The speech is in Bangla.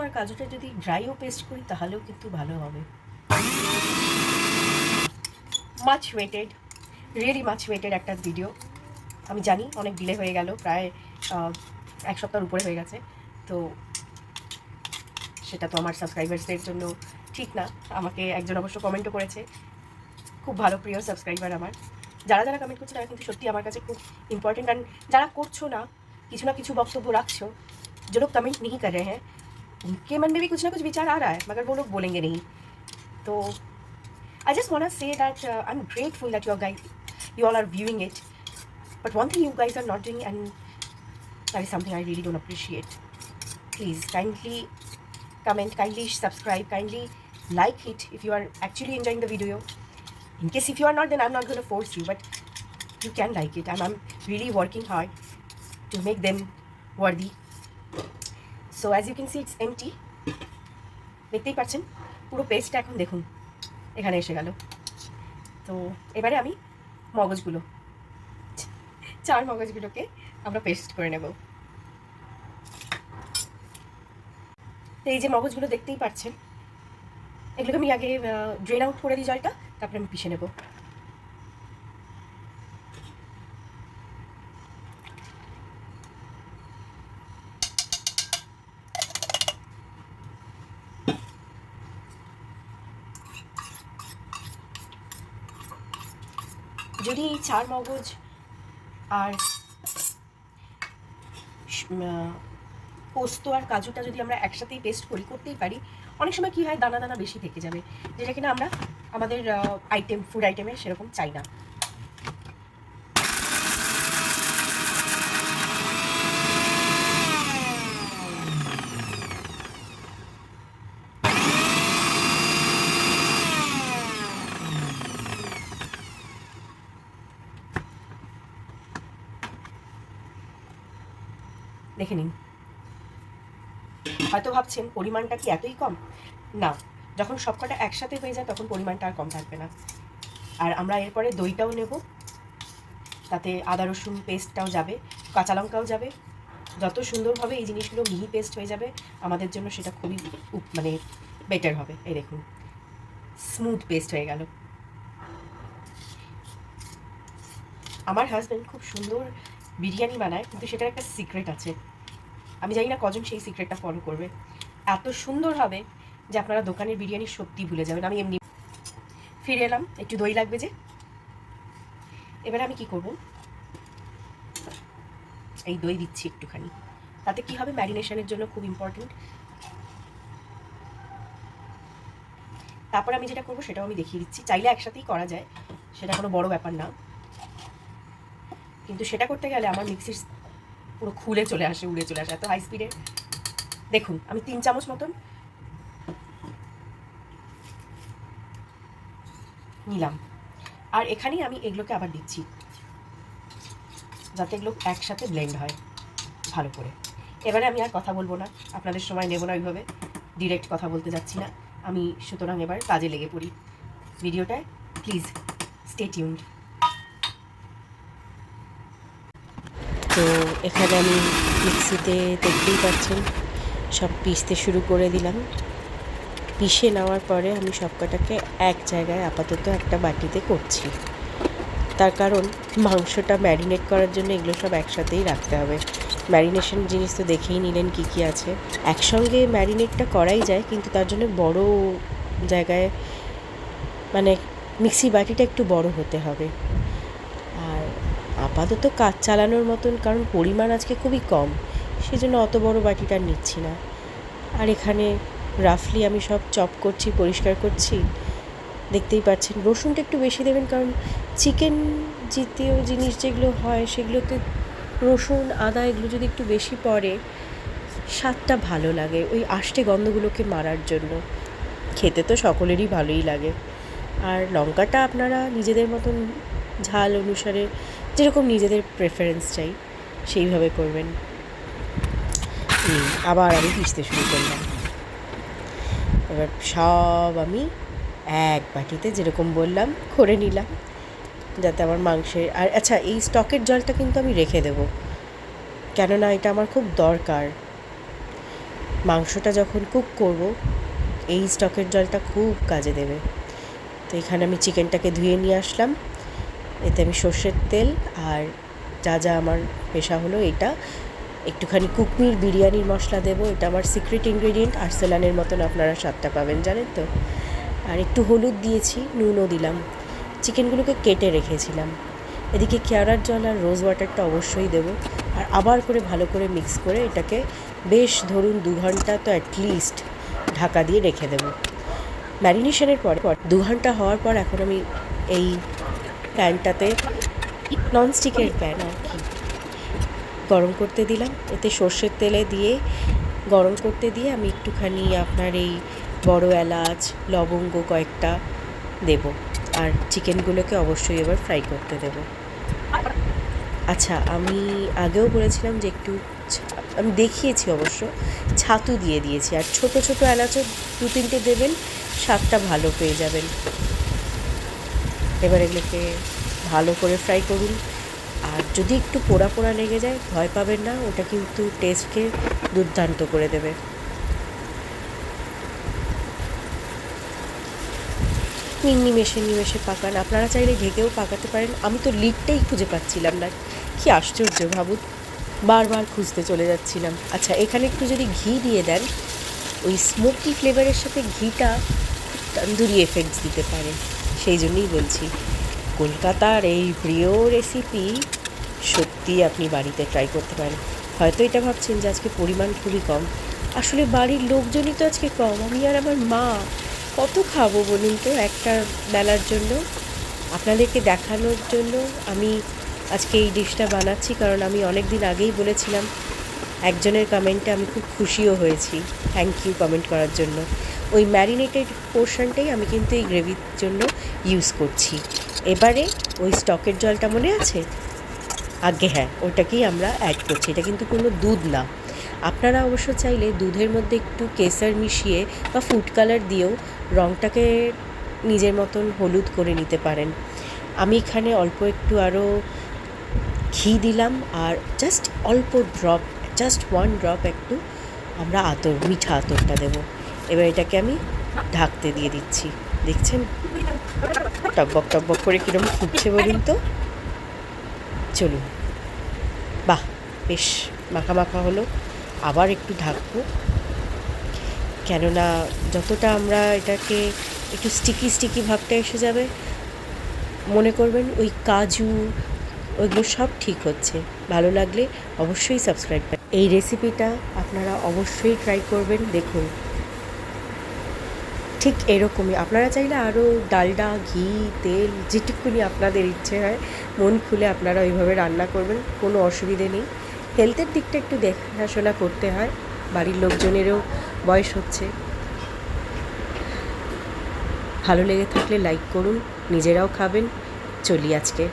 আর কাজুটা যদি ড্রাইও পেস্ট করি তাহলেও কিন্তু ভালো হবে। Much waited, really much waited একটা ভিডিও। আমি জানি অনেক ডিলে হয়ে গেল, প্রায় 1 সপ্তাহের উপরে হয়ে গেছে। তো সেটা তো আমার সাবস্ক্রাইবার্সদের জন্য ঠিক না। আমাকে একজন অবশ্য কমেন্টও করেছে, খুব ভালো প্রিয় সাবস্ক্রাইবার আমার। যারা যারা কমেন্ট করছে তারা কিন্তু সত্যি আমার কাছে খুব ইম্পর্টেন্ট। অ্যান্ড যারা করছো না, কিছু না কিছু বক্তব্য রাখছো, जो लोग कमेंट नहीं कर रहे हैं उनके मन में भी कुछ ना कुछ विचार आ रहा है, मगर वो लोग बोलेंगे नहीं। तो I just want to say that I am grateful that you all are viewing it, but one thing you guys are not doing, and that is something I really don't appreciate. Please kindly comment, kindly subscribe, kindly like it if you are actually enjoying the video. In case if you are not, then I'm not going to force you, but you can like it, and I'm really working hard to make them worthy. So as you can see it's empty. দেখতেই পাচ্ছেন পুরো পেস্টটা এখন দেখুন এখানে এসে গেল। তো এবারে আমি মগজগুলো, 4 মগজগুলোকে আমরা পেস্ট করে নেব। তো এই যে মগজগুলো দেখতেই পাচ্ছেন, এগুলোকে আমি আগে ড্রেন আউট করে দিই জলটা, তারপরে আমি পিষে নেব। যদি 4 মগজ আর পোস্ত আর কাজুটা যদি আমরা একসাথেই পেস্ট করি, করতেই পারি, অনেক সময় কী হয় দানা দানা বেশি থেকে যাবে, যেটা কিনা আমরা আমাদের ফুড আইটেমে সেরকম চাই না। দেখে নিন, হয়তো ভাবছেন পরিমাণটা কি এতই কম? না, যখন সবকটা একসাথে হয়ে যায় তখন পরিমাণটা আর কম থাকবে না। আর আমরা এরপরে দইটাও নেব, তাতে আদা রসুন পেস্টটাও যাবে, কাঁচা লঙ্কাও যাবে। যত সুন্দরভাবে এই জিনিসগুলো মিহি পেস্ট হয়ে যাবে আমাদের জন্য সেটা খুবই মানে বেটার হবে। এই দেখুন স্মুথ পেস্ট হয়ে গেল। আমার হাজব্যান্ড খুব সুন্দর বিরিয়ানি বানায়, কিন্তু সেটার একটা সিক্রেট আছে। আমি জানি না কজন সেই সিক্রেটটা ফলো করবে। এত সুন্দর হবে যে আপনারা দোকানের বিরিয়ানি সত্যি ভুলে যাবেন। আমি এমনি ফিরে এলাম, একটু দই লাগবে যে। এবারে আমি কি করব, এই দই দিচ্ছি একটুখানি, তাতে কি হবে ম্যারিনেশনের জন্য খুব ইম্পর্টেন্ট। তারপর আমি যেটা করবো সেটাও আমি দেখিয়ে দিচ্ছি। চাইলে একসাথেই করা যায়, সেটা কোনো বড় ব্যাপার না, কিন্তু সেটা করতে গেলে আমার মিক্সির পুরো খুলে চলে আসে, উড়ে চলে আসে, এত হাই স্পিডে। দেখুন আমি 3 চামচ মতন নিলাম, আর এখানেই আমি এগুলোকে আবার দিচ্ছি যাতে এগুলো একসাথে ব্লেন্ড হয় ভালো করে। এবারে আমি আর কথা বলবো না, আপনাদের সময় নেব না, ওইভাবে ডিরেক্ট কথা বলতে যাচ্ছি না আমি। সুতরাং এবার কাজে লেগে পড়ি। ভিডিওটায় প্লিজ স্টে টিউনড। তো এখানে আমি মিক্সিতে দেখতেই পাচ্ছেন সব পিষতে শুরু করে দিলাম। পিষে নেওয়ার পরে আমি সবকটাকে এক জায়গায় আপাতত একটা বাটিতে করছি, তার কারণ মাংসটা ম্যারিনেট করার জন্য এগুলো সব একসাথেই রাখতে হবে। ম্যারিনেশন জিনিস তো দেখেই নিলেন কী কী আছে। একসঙ্গে ম্যারিনেটটা করাই যায়, কিন্তু তার জন্য বড় জায়গায় মানে মিক্সি বাটিটা একটু বড় হতে হবে। আর আপাতত কাজ চালানোর মতন, কারণ পরিমাণ আজকে খুবই কম, সেজন্য অত বড় বাটিটা নিচ্ছি না। আর এখানে রাফলি আমি সব চপ করছি, পরিষ্কার করছি। দেখতেই পাচ্ছেন রসুনটা একটু বেশি দেবেন, কারণ চিকেন জাতীয় জিনিস যেগুলো হয় সেগুলোতে রসুন আদা এগুলো যদি একটু বেশি পড়ে স্বাদটা ভালো লাগে, ওই আষ্টে গন্ধগুলোকে মারার জন্য। খেতে তো সকলেরই ভালোই লাগে। আর লঙ্কাটা আপনারা নিজেদের মতন ঝাল অনুসারে যেরকম নিজেদের প্রেফারেন্স চাই সেইভাবে করবেন। আবার আমি পিষতে শুরু করলাম। এবার সব আমি এক বাটিতে যেরকম বললাম করে নিলাম, যাতে আমার মাংসের। আর আচ্ছা, এই স্টকের জলটা কিন্তু আমি রেখে দেব, কেননা এটা আমার খুব দরকার। মাংসটা যখন কুক করব এই স্টকের জলটা খুব কাজে দেবে। তো এখানে আমি চিকেনটাকে ধুয়ে নিয়ে আসলাম। এতে আমি সর্ষের তেল আর যা যা আমার পেশা হলো, এটা একটুখানি কুকমির বিরিয়ানির মশলা দেবো, এটা আমার সিক্রেট ইনগ্রেডিয়েন্ট। আর্সেলানের মতন আপনারা স্বাদটা পাবেন, জানেন তো। আর একটু হলুদ দিয়েছি, নুনও দিলাম। চিকেনগুলোকে কেটে রেখেছিলাম। এদিকে কেওড়ার জল আর রোজ ওয়াটারটা অবশ্যই দেবো। আর আবার করে ভালো করে মিক্স করে এটাকে বেশ ধরুন 2 ঘন্টা তো অ্যাটলিস্ট ঢাকা দিয়ে রেখে দেবো। ম্যারিনেশনের পর 2 ঘন্টা হওয়ার পর এখন আমি এই প্যানটাতে, ননস্টিকের প্যান আর কি, গরম করতে দিলাম। এতে সর্ষের তেলে দিয়ে গরম করতে দিয়ে আমি একটুখানি আপনার এই বড় এলাচ, লবঙ্গ কয়েকটা দেব। আর চিকেনগুলোকে অবশ্যই এবার ফ্রাই করতে দেব। আচ্ছা, আমি আগেও বলেছিলাম যে একটু আমি দেখিয়েছি অবশ্য, ছাতু দিয়ে দিয়েছি। আর ছোটো ছোটো এলাচও 2-3টে দেবেন, স্বাদটা ভালো পেয়ে যাবেন। এবার এগুলোকে ভালো করে ফ্রাই করুন। আর যদি একটু পোড়া পোড়া লেগে যায় ভয় পাবেন না, ওটা কিন্তু টেস্টকে দুর্দান্ত করে দেবে। নিমেষে পাকান। আপনারা চাইলে ঢেকেও পাকাতে পারেন। আমি তো লিডটাই খুঁজে পাচ্ছিলাম না, কি আশ্চর্য ভাবুন, বারবার খুঁজতে চলে যাচ্ছিলাম। আচ্ছা, এখানে একটু যদি ঘি দিয়ে দেন, ওই স্মোকি ফ্লেভারের সাথে ঘিটা তন্দুরি এফেক্টস দিতে পারে। সেই জন্যই বলছি, কলকাতার এই প্রিয় রেসিপি সত্যি আপনি বাড়িতে ট্রাই করতে পারেন। হয়তো এটা ভাবছেন যে আজকে পরিমাণ খুবই কম, আসলে বাড়ির লোকজনই তো আজকে কম। আমি আর আমার মা কত খাবো বলুন তো একটা বেলার জন্য। আপনাদেরকে দেখানোর জন্য আমি আজকে এই ডিশটা বানাচ্ছি, কারণ আমি অনেক দিন আগেই বলেছিলাম। একজনের কমেন্টে আমি খুব খুশিও হয়েছি, থ্যাংক ইউ কমেন্ট করার জন্য। ওই ম্যারিনেটেড পোর্শনটাই আমি কিন্তু এই গ্রেভির জন্য ইউজ করছি। এবারে ওই স্টকের জলটা মনে আছে? আগে হ্যাঁ, ওটাকেই আমরা অ্যাড করছি। এটা কিন্তু কোনো দুধ না। আপনারা অবশ্য চাইলে দুধের মধ্যে একটু কেসার মিশিয়ে বা ফুড কালার দিয়েও রঙটাকে নিজের মতন হলুদ করে নিতে পারেন। আমি এখানে অল্প একটু আরও ঘি দিলাম, আর জাস্ট অল্প ড্রপ, জাস্ট 1 ড্রপ একটু আমরা আতর, মিঠা আতরটা দেবো। এবার এটাকে আমি ঢাকতে দিয়ে দিচ্ছি। দেখছেন টকবক টকবক করে কীরকম ফুটছে বলুন তো। চলুন, বাহ, বেশ মাখা মাখা হলো। আবার একটু ঢাকবো, কেননা যতটা আমরা এটাকে একটু স্টিকি ভাবটা এসে যাবে, মনে করবেন ওই কাজু ওইগুলো সব ঠিক হচ্ছে। ভালো লাগলে অবশ্যই সাবস্ক্রাইব করবেন। এই রেসিপিটা আপনারা অবশ্যই ট্রাই করবেন। দেখুন ঠিক এরকমই। আপনারা চাইলে আরও ডালডা, ঘি, তেল যেটুকুনি আপনাদের ইচ্ছে হয় মন খুলে আপনারা ওইভাবে রান্না করবেন, কোনো অসুবিধে নেই। হেলথের দিকটা একটু দেখাশোনা করতে হয়, বাড়ির লোকজনেরও বয়স হচ্ছে। ভালো লেগে থাকলে লাইক করুন, নিজেরাও খাবেন। চলি আজকে।